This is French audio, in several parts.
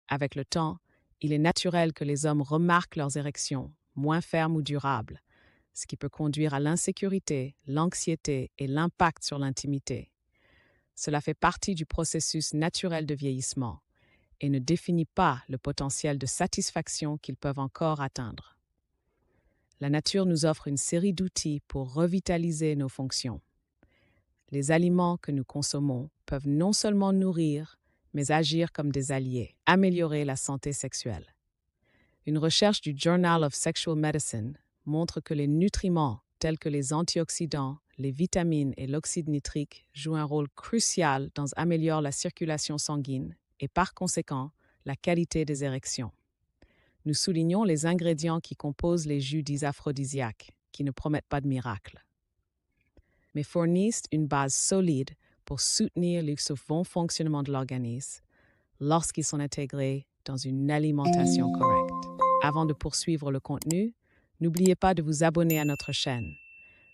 Avec le temps, il est naturel que les hommes remarquent leurs érections, moins fermes ou durables, ce qui peut conduire à l'insécurité, l'anxiété et l'impact sur l'intimité. Cela fait partie du processus naturel de vieillissement et ne définit pas le potentiel de satisfaction qu'ils peuvent encore atteindre. La nature nous offre une série d'outils pour revitaliser nos fonctions. Les aliments que nous consommons peuvent non seulement nourrir, mais agir comme des alliés, améliorer la santé sexuelle. Une recherche du Journal of Sexual Medicine montre que les nutriments tels que les antioxydants, les vitamines et l'oxyde nitrique jouent un rôle crucial dans améliorer la circulation sanguine et par conséquent la qualité des érections. Nous soulignons les ingrédients qui composent les jus dits aphrodisiaques, qui ne promettent pas de miracle, mais fournissent une base solide pour soutenir le bon fonctionnement de l'organisme lorsqu'ils sont intégrés dans une alimentation correcte. Avant de poursuivre le contenu, n'oubliez pas de vous abonner à notre chaîne.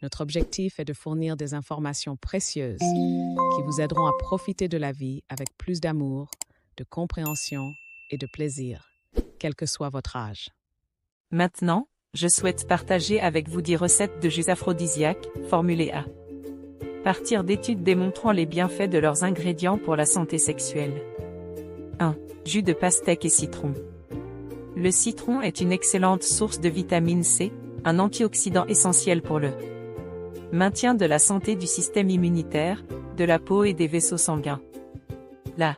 Notre objectif est de fournir des informations précieuses qui vous aideront à profiter de la vie avec plus d'amour, de compréhension et de plaisir, quel que soit votre âge. Maintenant, je souhaite partager avec vous 10 recettes de jus aphrodisiaques, formulées à partir d'études démontrant les bienfaits de leurs ingrédients pour la santé sexuelle. 1. Jus de pastèque et citron. Le citron est une excellente source de vitamine C, un antioxydant essentiel pour le maintien de la santé du système immunitaire, de la peau et des vaisseaux sanguins. La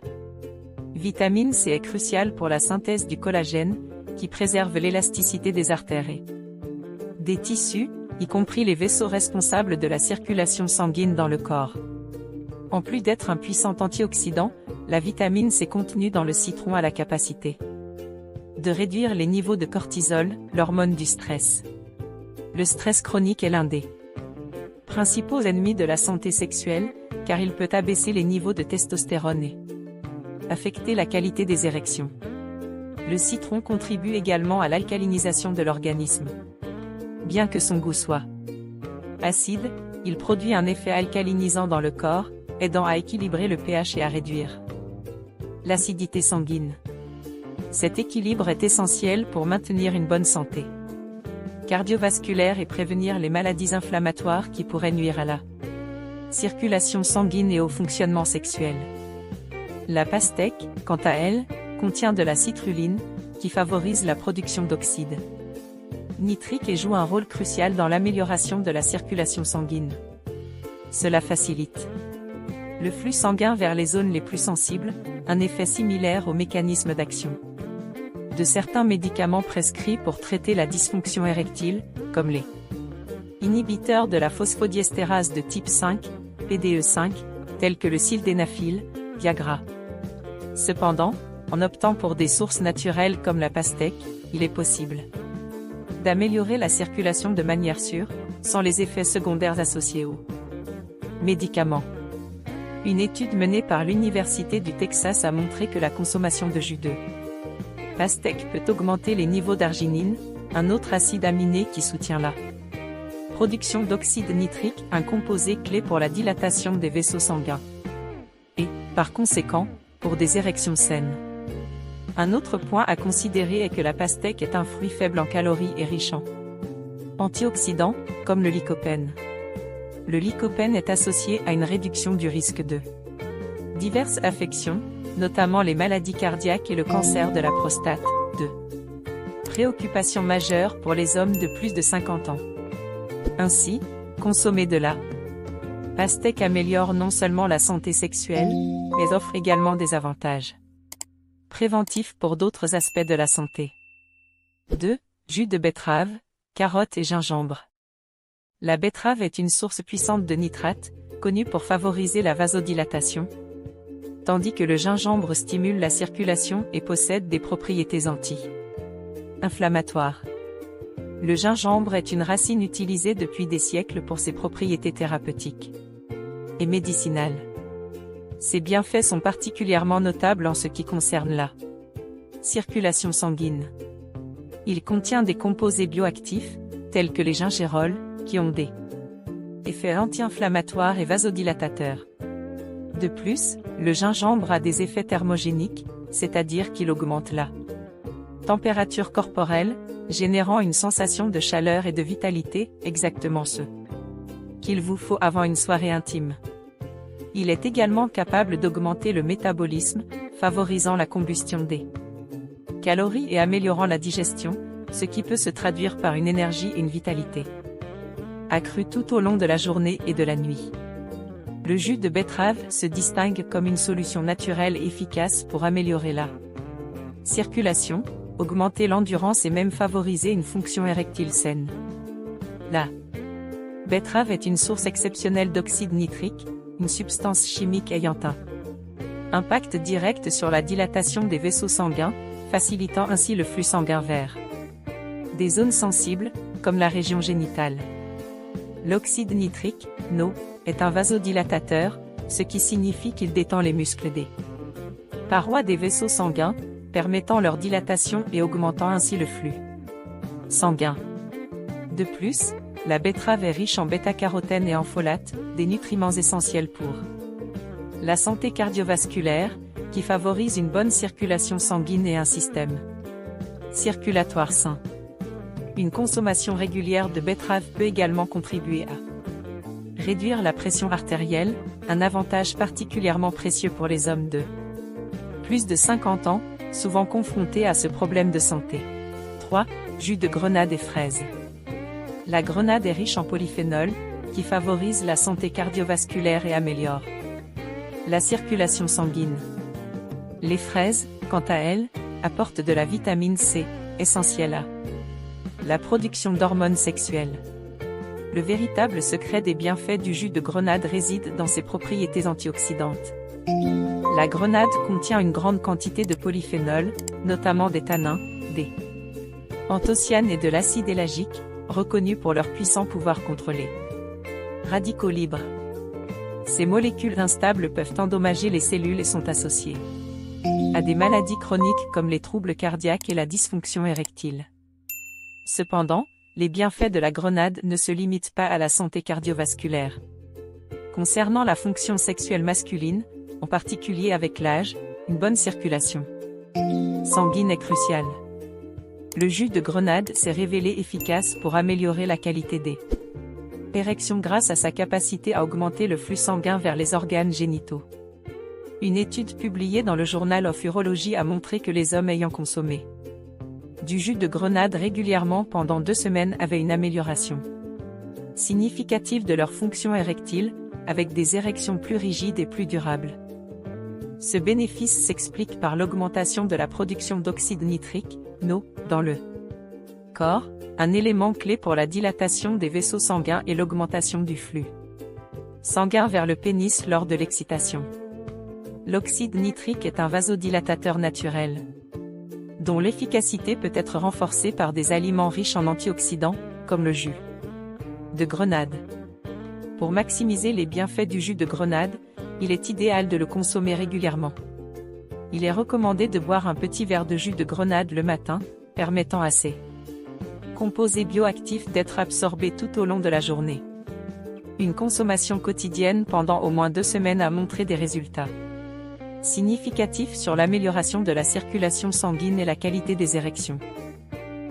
vitamine C est cruciale pour la synthèse du collagène, qui préserve l'élasticité des artères et des tissus, y compris les vaisseaux responsables de la circulation sanguine dans le corps. En plus d'être un puissant antioxydant, la vitamine C contenue dans le citron a la capacité de réduire les niveaux de cortisol, l'hormone du stress. Le stress chronique est l'un des principaux ennemis de la santé sexuelle, car il peut abaisser les niveaux de testostérone et affecter la qualité des érections. Le citron contribue également à l'alcalinisation de l'organisme. Bien que son goût soit acide, il produit un effet alcalinisant dans le corps, aidant à équilibrer le pH et à réduire l'acidité sanguine. Cet équilibre est essentiel pour maintenir une bonne santé cardiovasculaire et prévenir les maladies inflammatoires qui pourraient nuire à la circulation sanguine et au fonctionnement sexuel. La pastèque, quant à elle, contient de la citrulline, qui favorise la production d'oxyde nitrique et joue un rôle crucial dans l'amélioration de la circulation sanguine. Cela facilite le flux sanguin vers les zones les plus sensibles, un effet similaire au mécanisme d'action de certains médicaments prescrits pour traiter la dysfonction érectile, comme les inhibiteurs de la phosphodiesterase de type 5, PDE5, tels que le sildenafil, Viagra. Cependant, en optant pour des sources naturelles comme la pastèque, il est possible d'améliorer la circulation de manière sûre, sans les effets secondaires associés aux médicaments. Une étude menée par l'Université du Texas a montré que la consommation de jus de pastèque peut augmenter les niveaux d'arginine, un autre acide aminé qui soutient la production d'oxyde nitrique, un composé clé pour la dilatation des vaisseaux sanguins. Et, par conséquent, pour des érections saines. Un autre point à considérer est que la pastèque est un fruit faible en calories et riche en antioxydants, comme le lycopène. Le lycopène est associé à une réduction du risque de diverses affections, notamment les maladies cardiaques et le cancer de la prostate. 2. Préoccupation majeure pour les hommes de plus de 50 ans. Ainsi, consommer de la pastèque améliore non seulement la santé sexuelle, mais offre également des avantages préventifs pour d'autres aspects de la santé. 2. Jus de betterave, carotte et gingembre. La betterave est une source puissante de nitrate, connue pour favoriser la vasodilatation, tandis que le gingembre stimule la circulation et possède des propriétés anti-inflammatoires. Le gingembre est une racine utilisée depuis des siècles pour ses propriétés thérapeutiques et médicinales. Ses bienfaits sont particulièrement notables en ce qui concerne la circulation sanguine. Il contient des composés bioactifs, tels que les gingérols, qui ont des effets anti-inflammatoires et vasodilatateurs. De plus, le gingembre a des effets thermogéniques, c'est-à-dire qu'il augmente la température corporelle, générant une sensation de chaleur et de vitalité, exactement ce qu'il vous faut avant une soirée intime. Il est également capable d'augmenter le métabolisme, favorisant la combustion des calories et améliorant la digestion, ce qui peut se traduire par une énergie et une vitalité accrue tout au long de la journée et de la nuit. Le jus de betterave se distingue comme une solution naturelle et efficace pour améliorer la circulation, augmenter l'endurance et même favoriser une fonction érectile saine. La betterave est une source exceptionnelle d'oxyde nitrique, une substance chimique ayant un impact direct sur la dilatation des vaisseaux sanguins, facilitant ainsi le flux sanguin vers des zones sensibles, comme la région génitale. L'oxyde nitrique, NO, est un vasodilatateur, ce qui signifie qu'il détend les muscles des parois des vaisseaux sanguins, permettant leur dilatation et augmentant ainsi le flux sanguin. De plus, la betterave est riche en bêta-carotène et en folate, des nutriments essentiels pour la santé cardiovasculaire, qui favorise une bonne circulation sanguine et un système circulatoire sain. Une consommation régulière de betterave peut également contribuer à réduire la pression artérielle, un avantage particulièrement précieux pour les hommes de plus de 50 ans, souvent confrontés à ce problème de santé. 3. Jus de grenade et fraises. La grenade est riche en polyphénols, qui favorisent la santé cardiovasculaire et améliorent la circulation sanguine. Les fraises, quant à elles, apportent de la vitamine C, essentielle à la production d'hormones sexuelles. Le véritable secret des bienfaits du jus de grenade réside dans ses propriétés antioxydantes. La grenade contient une grande quantité de polyphénols, notamment des tanins, des anthocyanes et de l'acide élagique, reconnus pour leur puissant pouvoir contre les radicaux libres. Ces molécules instables peuvent endommager les cellules et sont associées à des maladies chroniques comme les troubles cardiaques et la dysfonction érectile. Cependant, les bienfaits de la grenade ne se limitent pas à la santé cardiovasculaire. Concernant la fonction sexuelle masculine, en particulier avec l'âge, une bonne circulation sanguine est cruciale. Le jus de grenade s'est révélé efficace pour améliorer la qualité des érections grâce à sa capacité à augmenter le flux sanguin vers les organes génitaux. Une étude publiée dans le Journal of Urology a montré que les hommes ayant consommé du jus de grenade régulièrement pendant 2 semaines avaient une amélioration significative de leur fonction érectile, avec des érections plus rigides et plus durables. Ce bénéfice s'explique par l'augmentation de la production d'oxyde nitrique, NO, dans le corps, un élément clé pour la dilatation des vaisseaux sanguins et l'augmentation du flux sanguin vers le pénis lors de l'excitation. L'oxyde nitrique est un vasodilatateur naturel, dont l'efficacité peut être renforcée par des aliments riches en antioxydants, comme le jus de grenade. Pour maximiser les bienfaits du jus de grenade, il est idéal de le consommer régulièrement. Il est recommandé de boire un petit verre de jus de grenade le matin, permettant à ces composés bioactifs d'être absorbés tout au long de la journée. Une consommation quotidienne pendant au moins 2 semaines a montré des résultats significatifs sur l'amélioration de la circulation sanguine et la qualité des érections.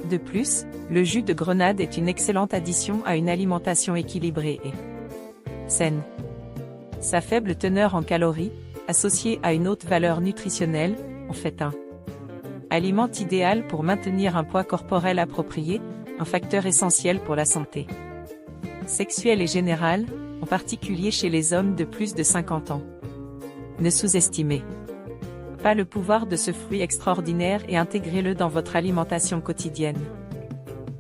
De plus, le jus de grenade est une excellente addition à une alimentation équilibrée et saine. Sa faible teneur en calories, associée à une haute valeur nutritionnelle, en fait un aliment idéal pour maintenir un poids corporel approprié, un facteur essentiel pour la santé sexuelle et générale, en particulier chez les hommes de plus de 50 ans. Ne sous-estimez pas le pouvoir de ce fruit extraordinaire et intégrez-le dans votre alimentation quotidienne.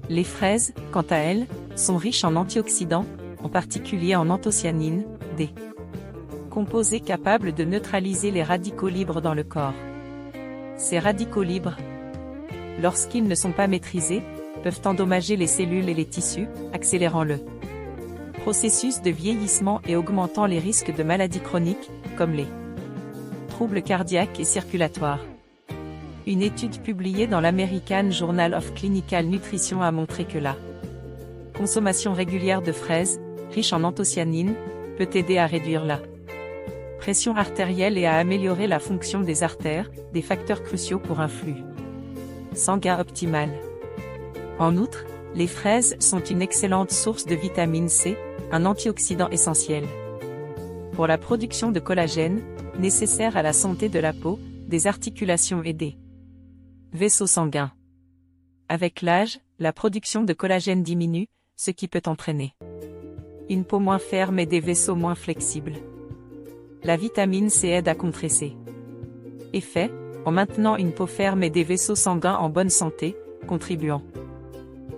Les fraises, quant à elles, sont riches en antioxydants, en particulier en anthocyanine, des composés capables de neutraliser les radicaux libres dans le corps. Ces radicaux libres, lorsqu'ils ne sont pas maîtrisés, peuvent endommager les cellules et les tissus, accélérant le processus de vieillissement et augmentant les risques de maladies chroniques, comme les troubles cardiaques et circulatoires. Une étude publiée dans l'American Journal of Clinical Nutrition a montré que la consommation régulière de fraises, riches en anthocyanine, peut aider à réduire la pression artérielle et à améliorer la fonction des artères, des facteurs cruciaux pour un flux sanguin optimal. En outre, les fraises sont une excellente source de vitamine C, un antioxydant essentiel pour la production de collagène, nécessaire à la santé de la peau, des articulations et des vaisseaux sanguins. Avec l'âge, la production de collagène diminue, ce qui peut entraîner une peau moins ferme et des vaisseaux moins flexibles. La vitamine C aide à contrer ces effets, en maintenant une peau ferme et des vaisseaux sanguins en bonne santé, contribuant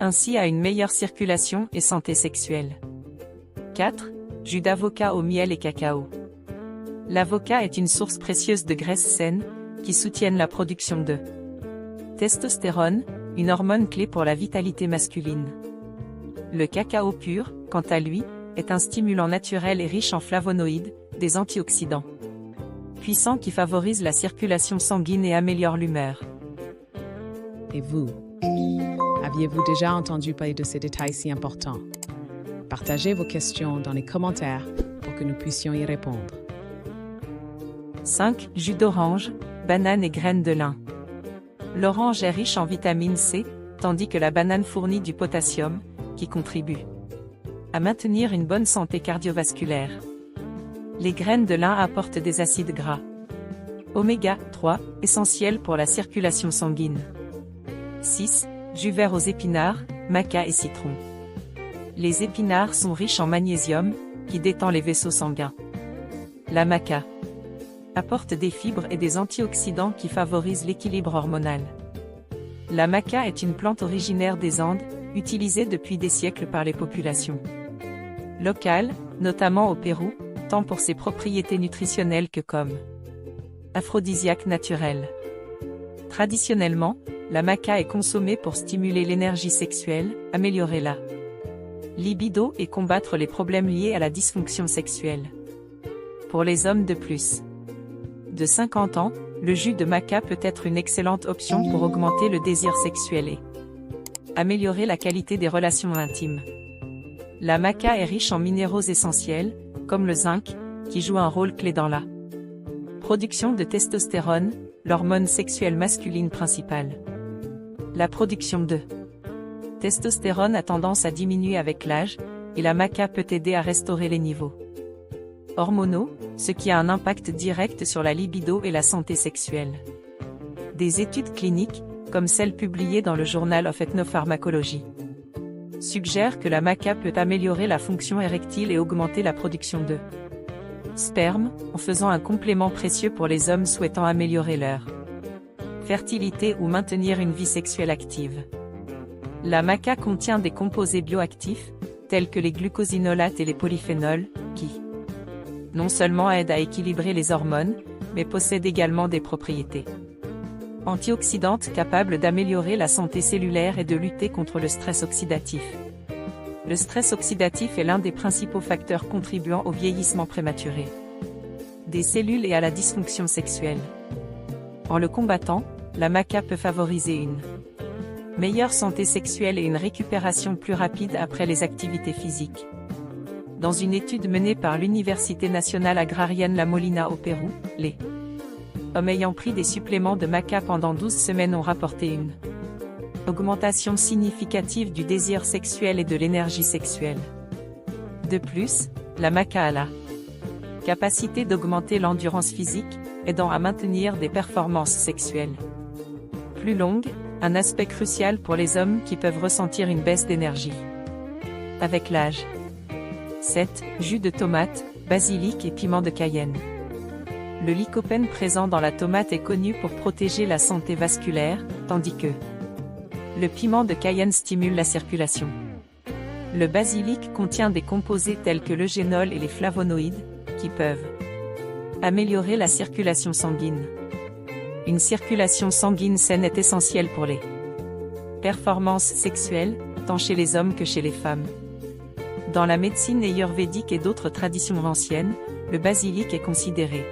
ainsi à une meilleure circulation et santé sexuelle. 4. Jus d'avocat au miel et cacao. L'avocat est une source précieuse de graisses saines, qui soutiennent la production de testostérone, une hormone clé pour la vitalité masculine. Le cacao pur, quant à lui, est un stimulant naturel et riche en flavonoïdes, des antioxydants puissants qui favorisent la circulation sanguine et améliorent l'humeur. Et vous, aviez-vous déjà entendu parler de ces détails si importants? Partagez vos questions dans les commentaires pour que nous puissions y répondre. 5. Jus d'orange, banane et graines de lin. L'orange est riche en vitamine C, tandis que la banane fournit du potassium, qui contribue à maintenir une bonne santé cardiovasculaire. Les graines de lin apportent des acides gras oméga 3, essentiels pour la circulation sanguine. 6. Jus vert aux épinards, maca et citron. Les épinards sont riches en magnésium, qui détend les vaisseaux sanguins. La maca apporte des fibres et des antioxydants qui favorisent l'équilibre hormonal. La maca est une plante originaire des Andes, utilisée depuis des siècles par les populations locales, notamment au Pérou, tant pour ses propriétés nutritionnelles que comme aphrodisiaque naturel. Traditionnellement, la maca est consommée pour stimuler l'énergie sexuelle, améliorer la libido et combattre les problèmes liés à la dysfonction sexuelle. Pour les hommes de plus de 50 ans, le jus de maca peut être une excellente option pour augmenter le désir sexuel et améliorer la qualité des relations intimes. La maca est riche en minéraux essentiels, comme le zinc, qui joue un rôle clé dans la production de testostérone, l'hormone sexuelle masculine principale. La production de testostérone a tendance à diminuer avec l'âge, et la maca peut aider à restaurer les niveaux hormonaux, ce qui a un impact direct sur la libido et la santé sexuelle. Des études cliniques, comme celle publiée dans le Journal of Ethnopharmacology, suggèrent que la maca peut améliorer la fonction érectile et augmenter la production de sperme, en faisant un complément précieux pour les hommes souhaitant améliorer leur fertilité ou maintenir une vie sexuelle active. La maca contient des composés bioactifs, tels que les glucosinolates et les polyphénols, qui non seulement aident à équilibrer les hormones, mais possèdent également des propriétés antioxydantes capables d'améliorer la santé cellulaire et de lutter contre le stress oxydatif. Le stress oxydatif est l'un des principaux facteurs contribuant au vieillissement prématuré des cellules et à la dysfonction sexuelle. En le combattant, la maca peut favoriser une meilleure santé sexuelle et une récupération plus rapide après les activités physiques. Dans une étude menée par l'Université nationale agrarienne La Molina au Pérou, les hommes ayant pris des suppléments de maca pendant 12 semaines ont rapporté une augmentation significative du désir sexuel et de l'énergie sexuelle. De plus, la maca a la capacité d'augmenter l'endurance physique, aidant à maintenir des performances sexuelles plus longues, un aspect crucial pour les hommes qui peuvent ressentir une baisse d'énergie avec l'âge. 7. Jus de tomate, basilic et piment de Cayenne. Le lycopène présent dans la tomate est connu pour protéger la santé vasculaire, tandis que le piment de Cayenne stimule la circulation. Le basilic contient des composés tels que l'eugénol et les flavonoïdes, qui peuvent améliorer la circulation sanguine. Une circulation sanguine saine est essentielle pour les performances sexuelles, tant chez les hommes que chez les femmes. Dans la médecine ayurvédique et d'autres traditions anciennes, le basilic est considéré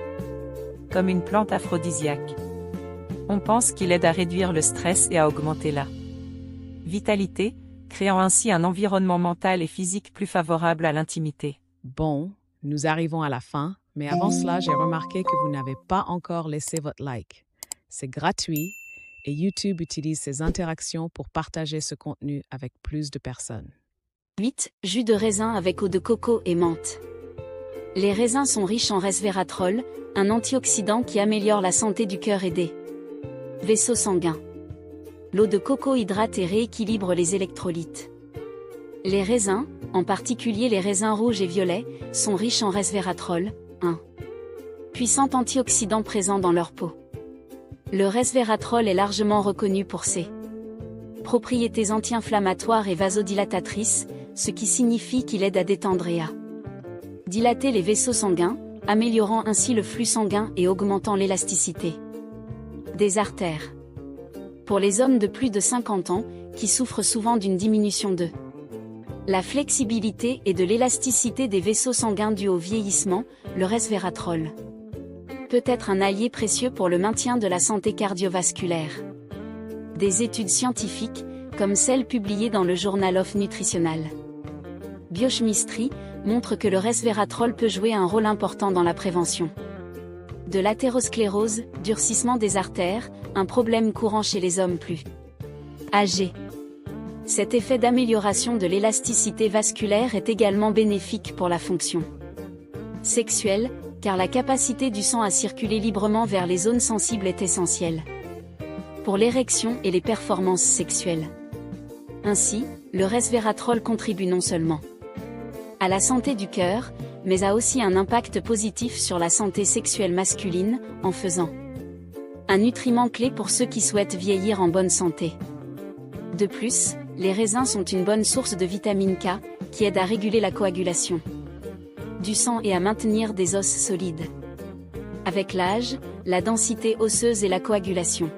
comme une plante aphrodisiaque. On pense qu'il aide à réduire le stress et à augmenter la vitalité, créant ainsi un environnement mental et physique plus favorable à l'intimité. Bon, nous arrivons à la fin. Mais avant cela, j'ai remarqué que vous n'avez pas encore laissé votre like. C'est gratuit et YouTube utilise ces interactions pour partager ce contenu avec plus de personnes. 8. Jus de raisin avec eau de coco et menthe. Les raisins sont riches en resveratrol, un antioxydant qui améliore la santé du cœur et des vaisseaux sanguins. L'eau de coco hydrate et rééquilibre les électrolytes. Les raisins, en particulier les raisins rouges et violets, sont riches en resveratrol, un puissant antioxydant présent dans leur peau. Le resveratrol est largement reconnu pour ses propriétés anti-inflammatoires et vasodilatatrices, ce qui signifie qu'il aide à détendre et à dilater les vaisseaux sanguins, améliorant ainsi le flux sanguin et augmentant l'élasticité des artères. Pour les hommes de plus de 50 ans, qui souffrent souvent d'une diminution de la flexibilité et de l'élasticité des vaisseaux sanguins due au vieillissement, le resveratrol peut être un allié précieux pour le maintien de la santé cardiovasculaire. Des études scientifiques, comme celle publiée dans le Journal of Nutritional Biochemistry, montrent que le resveratrol peut jouer un rôle important dans la prévention de l'athérosclérose, durcissement des artères, un problème courant chez les hommes plus âgés. Cet effet d'amélioration de l'élasticité vasculaire est également bénéfique pour la fonction sexuelle, car la capacité du sang à circuler librement vers les zones sensibles est essentielle pour l'érection et les performances sexuelles. Ainsi, le resveratrol contribue non seulement à la santé du cœur, mais a aussi un impact positif sur la santé sexuelle masculine, en faisant un nutriment clé pour ceux qui souhaitent vieillir en bonne santé. De plus, les raisins sont une bonne source de vitamine K, qui aide à réguler la coagulation du sang et à maintenir des os solides. Avec l'âge, la densité osseuse et la coagulation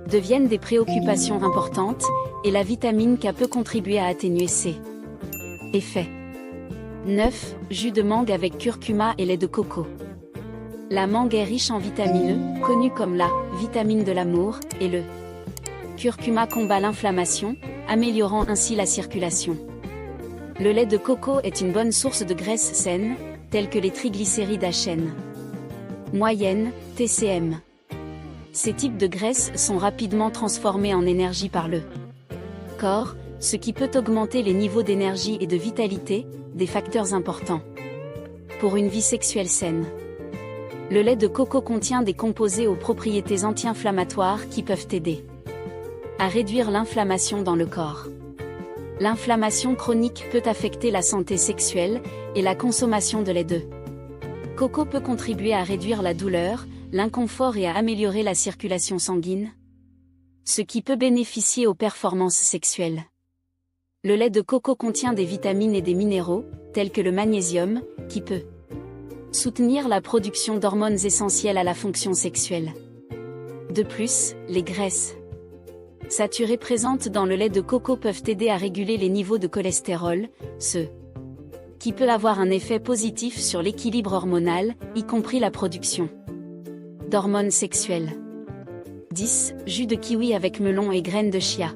deviennent des préoccupations importantes, et la vitamine K peut contribuer à atténuer ces effets. 9. Jus de mangue avec curcuma et lait de coco. La mangue est riche en vitamine E, connue comme la vitamine de l'amour, et le curcuma combat l'inflammation, améliorant ainsi la circulation. Le lait de coco est une bonne source de graisses saines, telles que les triglycérides à chaîne moyenne, TCM. Ces types de graisses sont rapidement transformés en énergie par le corps, ce qui peut augmenter les niveaux d'énergie et de vitalité, des facteurs importants pour une vie sexuelle saine. Le lait de coco contient des composés aux propriétés anti-inflammatoires qui peuvent aider à réduire l'inflammation dans le corps. L'inflammation chronique peut affecter la santé sexuelle, et la consommation de lait de coco peut contribuer à réduire la douleur, l'inconfort et à améliorer la circulation sanguine, ce qui peut bénéficier aux performances sexuelles. Le lait de coco contient des vitamines et des minéraux, tels que le magnésium, qui peut soutenir la production d'hormones essentielles à la fonction sexuelle. De plus, les graisses saturées présentes dans le lait de coco peuvent aider à réguler les niveaux de cholestérol, ce qui peut avoir un effet positif sur l'équilibre hormonal, y compris la production d'hormones sexuelles. 10. Jus de kiwi avec melon et graines de chia.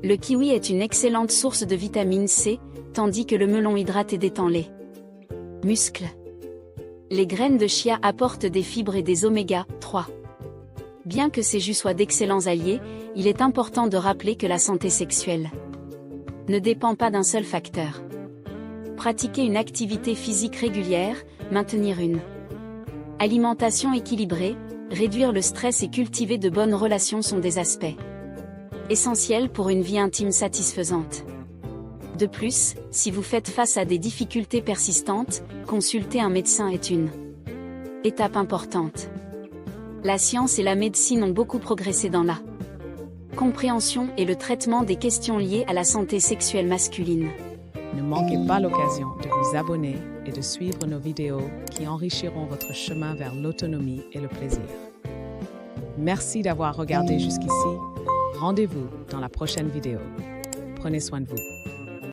Le kiwi est une excellente source de vitamine C, tandis que le melon hydrate et détend les muscles. Les graines de chia apportent des fibres et des oméga 3. Bien que ces jus soient d'excellents alliés, il est important de rappeler que la santé sexuelle ne dépend pas d'un seul facteur. Pratiquer une activité physique régulière, maintenir une alimentation équilibrée, réduire le stress et cultiver de bonnes relations sont des aspects essentiels pour une vie intime satisfaisante. De plus, si vous faites face à des difficultés persistantes, consulter un médecin est une étape importante. La science et la médecine ont beaucoup progressé dans la compréhension et le traitement des questions liées à la santé sexuelle masculine. Ne manquez pas l'occasion de vous abonner et de suivre nos vidéos qui enrichiront votre chemin vers l'autonomie et le plaisir. Merci d'avoir regardé jusqu'ici. Rendez-vous dans la prochaine vidéo. Prenez soin de vous.